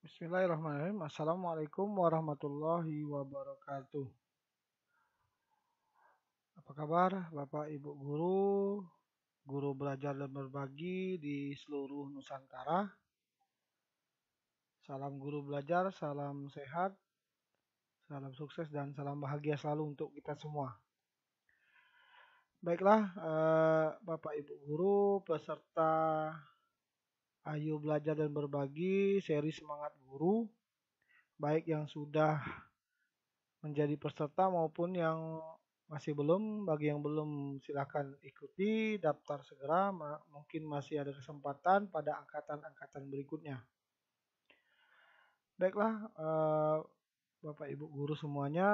Bismillahirrahmanirrahim. Assalamualaikum warahmatullahi wabarakatuh. Apa kabar Bapak Ibu guru, guru belajar dan berbagi di seluruh Nusantara? Salam guru belajar, salam sehat, salam sukses dan salam bahagia selalu untuk kita semua. Baiklah, Bapak Ibu guru, peserta Ayo Belajar dan Berbagi seri Semangat Guru, baik yang sudah menjadi peserta maupun yang masih belum. Bagi yang belum silakan ikuti, daftar segera, mungkin masih ada kesempatan pada angkatan-angkatan berikutnya. Baiklah, Bapak Ibu guru semuanya,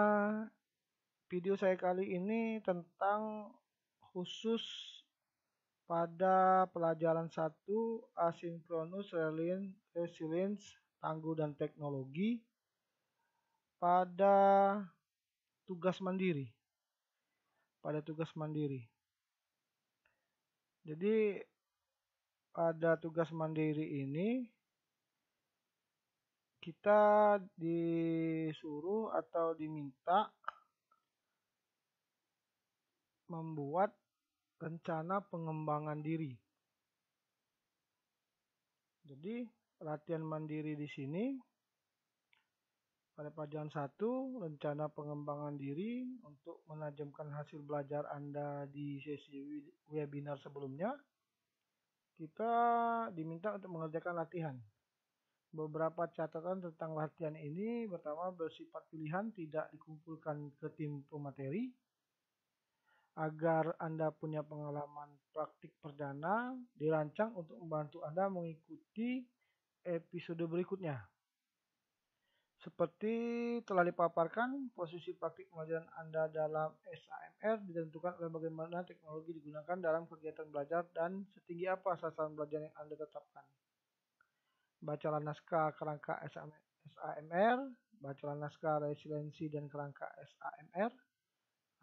video saya kali ini tentang khusus pada pelajaran 1 Asynchronous Resilience, Tangguh dan Teknologi pada tugas mandiri. Jadi pada tugas mandiri ini kita disuruh atau diminta membuat rencana pengembangan diri. Jadi latihan mandiri di sini pada pelajaran 1 rencana pengembangan diri untuk menajamkan hasil belajar Anda di sesi webinar sebelumnya. Kita diminta untuk mengerjakan latihan. Beberapa catatan tentang latihan ini: pertama, bersifat pilihan, tidak dikumpulkan ke tim pemateri. Agar Anda punya pengalaman praktik perdana, dirancang untuk membantu Anda mengikuti episode berikutnya. Seperti telah dipaparkan, posisi praktik pembelajaran Anda dalam SAMR ditentukan oleh bagaimana teknologi digunakan dalam kegiatan belajar dan setinggi apa sasaran belajar yang Anda tetapkan. Bacalah naskah kerangka SAMR, bacalah naskah resiliensi dan kerangka SAMR,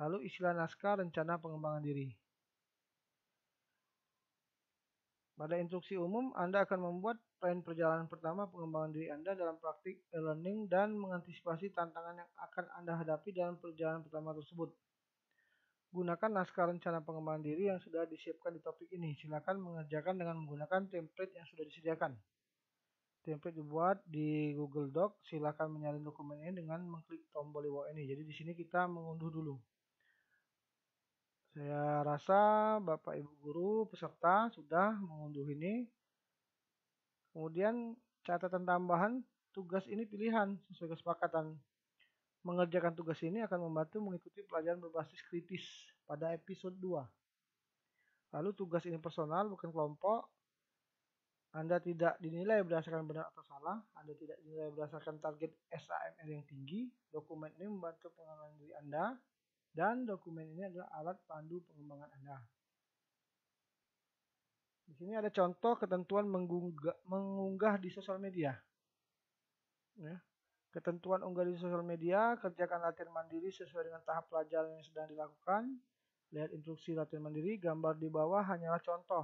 lalu isilah naskah rencana pengembangan diri. Pada instruksi umum, Anda akan membuat plan perjalanan pertama pengembangan diri Anda dalam praktik e-learning dan mengantisipasi tantangan yang akan Anda hadapi dalam perjalanan pertama tersebut. Gunakan naskah rencana pengembangan diri yang sudah disiapkan di topik ini. Silakan mengerjakan dengan menggunakan template yang sudah disediakan. Template dibuat di Google Doc. Silakan menyalin dokumen ini dengan mengklik tombol di bawah ini. Jadi di sini kita mengunduh dulu. Saya rasa Bapak Ibu guru peserta sudah mengunduh ini. Kemudian catatan tambahan, tugas ini pilihan sesuai kesepakatan. Mengerjakan tugas ini akan membantu mengikuti pelajaran berbasis kritis pada episode 2. Lalu tugas ini personal, bukan kelompok. Anda tidak dinilai berdasarkan benar atau salah. Anda tidak dinilai berdasarkan target SAMR yang tinggi. Dokumen ini membantu pengembangan diri Anda. Dan dokumen ini adalah alat pandu pengembangan Anda. Di sini ada contoh ketentuan mengunggah di sosial media. Ya. Ketentuan unggah di sosial media, kerjakan latihan mandiri sesuai dengan tahap pelajaran yang sedang dilakukan. Lihat instruksi latihan mandiri, gambar di bawah hanyalah contoh.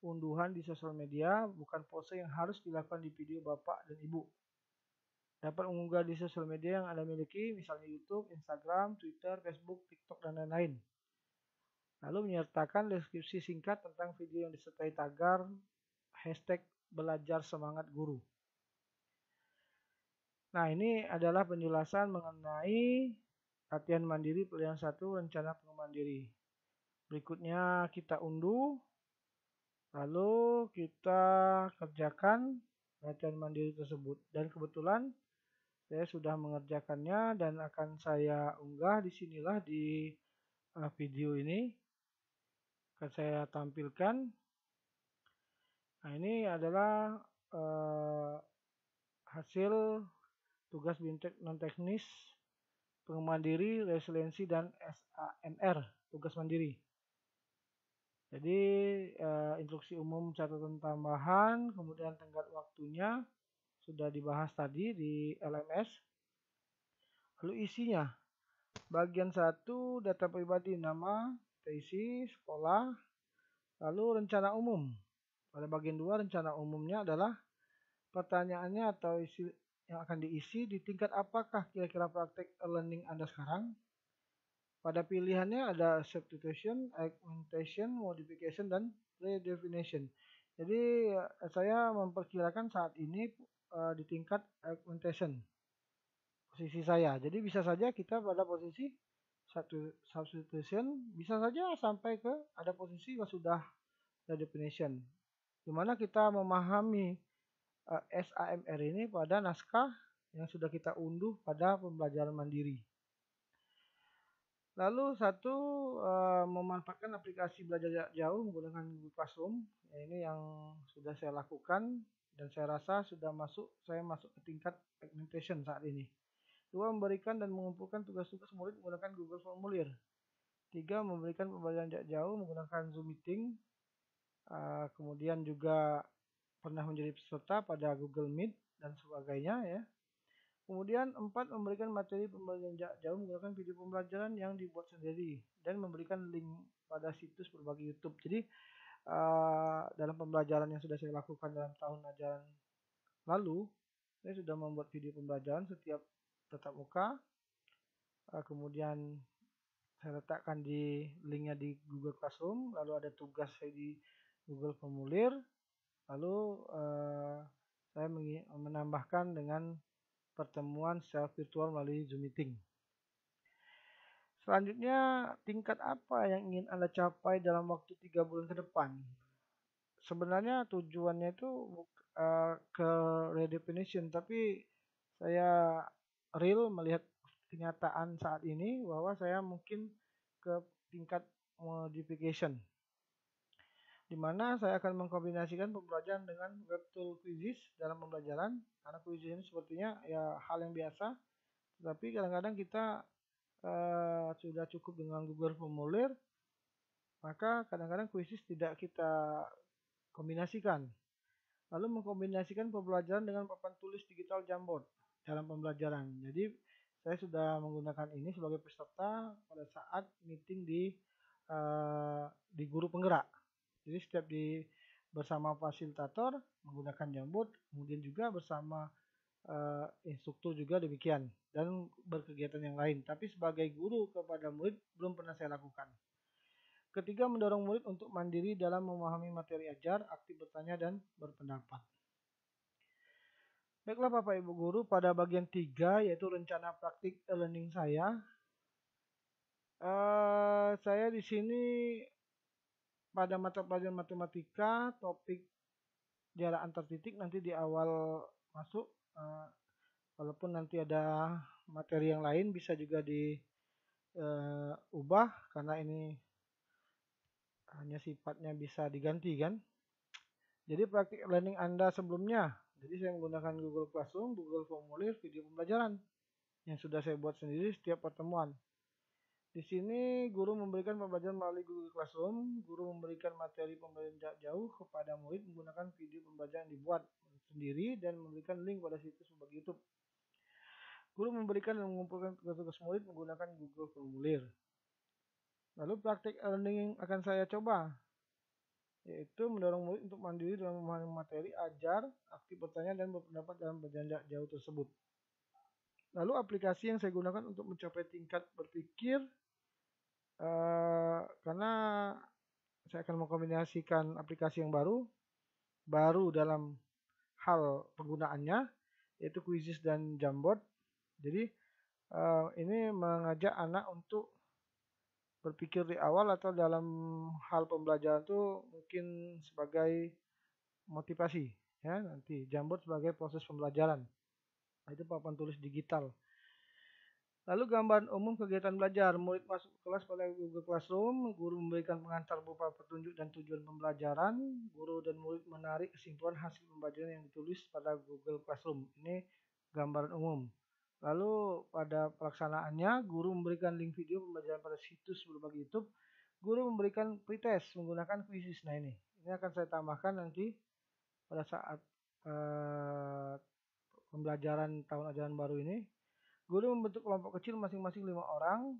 Unduhan di sosial media, bukan pose yang harus dilakukan di video Bapak dan Ibu. Dapat mengunggah di sosial media yang Anda miliki, misalnya YouTube, Instagram, Twitter, Facebook, TikTok, dan lain-lain. Lalu menyertakan deskripsi singkat tentang video yang disertai tagar hashtag belajar semangat guru. Nah, ini adalah penjelasan mengenai latihan mandiri pilihan 1 rencana pengembangan diri. Berikutnya kita unduh. Lalu kita kerjakan latihan mandiri tersebut. Dan kebetulan saya sudah mengerjakannya dan akan saya unggah di sinilah di video ini. Akan saya tampilkan. Nah, ini adalah hasil tugas BIMTEK non-teknis pengembangan diri, resiliensi, dan SAMR, tugas mandiri. Jadi instruksi umum catatan tambahan, kemudian tenggat waktunya sudah dibahas tadi di LMS. Lalu isinya, bagian 1 data pribadi, nama, isi, sekolah, lalu rencana umum. Pada bagian 2 rencana umumnya adalah pertanyaannya atau isi yang akan diisi di tingkat apakah kira-kira praktek learning Anda sekarang. Pada pilihannya ada substitution, augmentation, modification, dan redefinition. Jadi saya memperkirakan saat ini di tingkat augmentation posisi saya. Jadi bisa saja kita pada posisi satu substitution, bisa saja sampai ke ada posisi yang sudah redefinition. Di mana kita memahami SAMR ini pada naskah yang sudah kita unduh pada pembelajaran mandiri. Lalu satu memanfaatkan aplikasi belajar jarak jauh menggunakan Google Classroom. Ini yang sudah saya lakukan dan saya rasa saya masuk ke tingkat augmentation saat ini. 2. Memberikan dan mengumpulkan tugas-tugas murid menggunakan Google Formulir. 3. Memberikan pembelajaran jarak jauh menggunakan Zoom Meeting. Kemudian juga pernah menjadi peserta pada Google Meet dan sebagainya ya. Kemudian 4. Memberikan materi pembelajaran jarak jauh menggunakan video pembelajaran yang dibuat sendiri dan memberikan link pada situs berbagai YouTube. Jadi dalam pembelajaran yang sudah saya lakukan dalam tahun ajaran lalu, saya sudah membuat video pembelajaran setiap tatap muka. Kemudian saya letakkan di linknya di Google Classroom, lalu ada tugas saya di Google Formulir, lalu saya menambahkan dengan pertemuan secara virtual melalui Zoom Meeting. Selanjutnya, tingkat apa yang ingin Anda capai dalam waktu 3 bulan ke depan? Sebenarnya tujuannya itu ke redefinition, tapi saya real melihat kenyataan saat ini bahwa saya mungkin ke tingkat modification, di mana saya akan mengkombinasikan pembelajaran dengan web tool quizzes dalam pembelajaran, karena quizzes ini sepertinya ya hal yang biasa, tetapi kadang-kadang kita sudah cukup dengan Google Formulir, maka kadang-kadang quizzes tidak kita kombinasikan. Lalu mengkombinasikan pembelajaran dengan papan tulis digital Jamboard dalam pembelajaran. Jadi saya sudah menggunakan ini sebagai peserta pada saat meeting di guru penggerak. Jadi setiap bersama fasilitator menggunakan Jamboard, kemudian juga bersama instruktur juga demikian, dan berkegiatan yang lain. Tapi sebagai guru kepada murid belum pernah saya lakukan. Ketiga, mendorong murid untuk mandiri dalam memahami materi ajar, aktif bertanya dan berpendapat. Baiklah Bapak Ibu Guru, pada bagian 3 yaitu rencana praktik e-learning saya. Saya di sini pada mata pelajaran matematika, topik jarak antar titik nanti di awal masuk. Walaupun nanti ada materi yang lain bisa juga diubah karena ini hanya sifatnya bisa diganti kan. Jadi praktik learning Anda sebelumnya. Jadi saya menggunakan Google Classroom, Google Formulir, video pembelajaran yang sudah saya buat sendiri setiap pertemuan. Di sini guru memberikan pembelajaran melalui Google Classroom, guru memberikan materi pembelajaran jarak jauh kepada murid menggunakan video pembelajaran yang dibuat sendiri dan memberikan link pada situs berbagai YouTube. Guru memberikan dan mengumpulkan tugas-tugas murid menggunakan Google Formulir. Lalu praktik learning yang akan saya coba, yaitu mendorong murid untuk mandiri dalam memahami materi, ajar, aktif bertanya, dan berpendapat dalam pembelajaran jarak jauh tersebut. Lalu aplikasi yang saya gunakan untuk mencapai tingkat berpikir, karena saya akan mengkombinasikan aplikasi yang baru dalam hal penggunaannya, yaitu Quizzes dan Jamboard. Jadi ini mengajak anak untuk berpikir di awal atau dalam hal pembelajaran itu mungkin sebagai motivasi ya, nanti Jamboard sebagai proses pembelajaran. Itu papan tulis digital. Lalu gambaran umum kegiatan belajar, murid masuk kelas pada Google Classroom, guru memberikan pengantar berupa petunjuk dan tujuan pembelajaran, guru dan murid menarik kesimpulan hasil pembelajaran yang ditulis pada Google Classroom. Ini gambaran umum. Lalu pada pelaksanaannya, guru memberikan link video pembelajaran pada situs berbagai YouTube. Guru memberikan pretest menggunakan quizzes. Nah ini akan saya tambahkan nanti pada saat pembelajaran tahun ajaran baru ini. Guru membentuk kelompok kecil masing-masing 5 orang.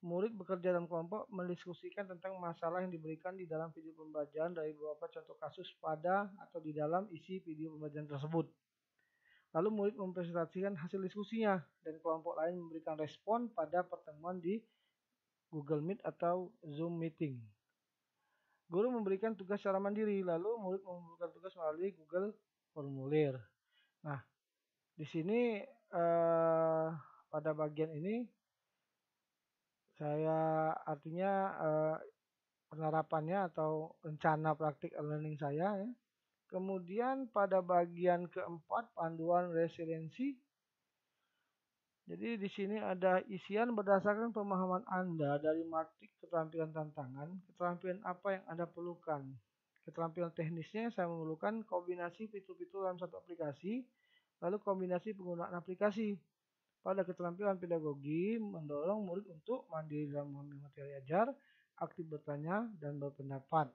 Murid bekerja dalam kelompok mendiskusikan tentang masalah yang diberikan di dalam video pembelajaran dari beberapa contoh kasus pada atau di dalam isi video pembelajaran tersebut. Lalu murid mempresentasikan hasil diskusinya dan kelompok lain memberikan respon pada pertemuan di Google Meet atau Zoom Meeting. Guru memberikan tugas secara mandiri, lalu murid mengumpulkan tugas melalui Google Formulir. Nah, di sini pada bagian ini saya artinya penerapannya atau rencana praktik learning saya ya. Kemudian pada bagian keempat panduan resiliensi. Jadi di sini ada isian berdasarkan pemahaman Anda dari matrik keterampilan tantangan, keterampilan apa yang Anda perlukan. Keterampilan teknisnya saya memerlukan kombinasi fitur-fitur dalam satu aplikasi, lalu kombinasi penggunaan aplikasi. Pada keterampilan pedagogi, mendorong murid untuk mandiri dalam memahami materi ajar, aktif bertanya, dan berpendapat.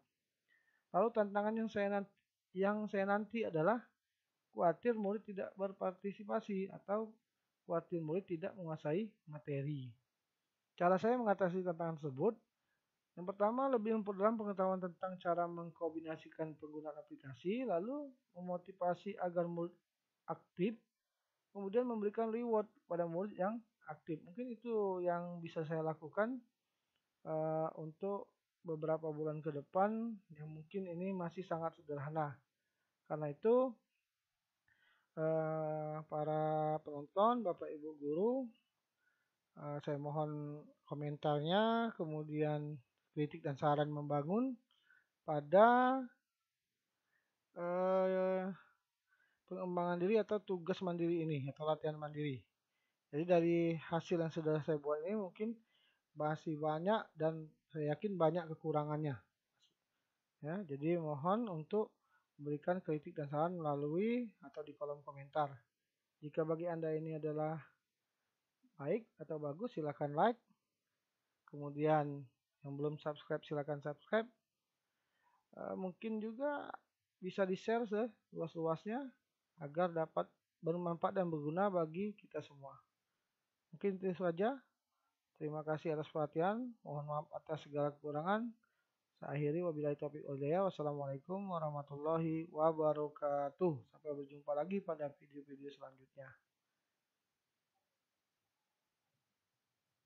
Lalu tantangan yang saya nanti adalah khawatir murid tidak berpartisipasi atau khawatir murid tidak menguasai materi. Cara saya mengatasi tantangan tersebut, yang pertama lebih memperdalam pengetahuan tentang cara mengkombinasikan penggunaan aplikasi, lalu memotivasi agar murid aktif, kemudian memberikan reward pada murid yang aktif. Mungkin itu yang bisa saya lakukan untuk beberapa bulan ke depan, yang mungkin ini masih sangat sederhana. Karena itu para penonton, Bapak Ibu guru, saya mohon komentarnya, kemudian kritik dan saran membangun pada pengembangan diri atau tugas mandiri ini atau latihan mandiri. Jadi dari hasil yang sudah saya buat ini mungkin masih banyak dan saya yakin banyak kekurangannya. Ya, jadi mohon untuk memberikan kritik dan saran melalui atau di kolom komentar. Jika bagi Anda ini adalah baik atau bagus, silakan like. Kemudian yang belum subscribe silakan subscribe. Mungkin juga bisa di-share seluas-luasnya agar dapat bermanfaat dan berguna bagi kita semua. Mungkin itu saja. Terima kasih atas perhatian. Mohon maaf atas segala kekurangan. Saya akhiri wabillahi taufiq wal hidayah. Wassalamualaikum warahmatullahi wabarakatuh. Sampai berjumpa lagi pada video-video selanjutnya.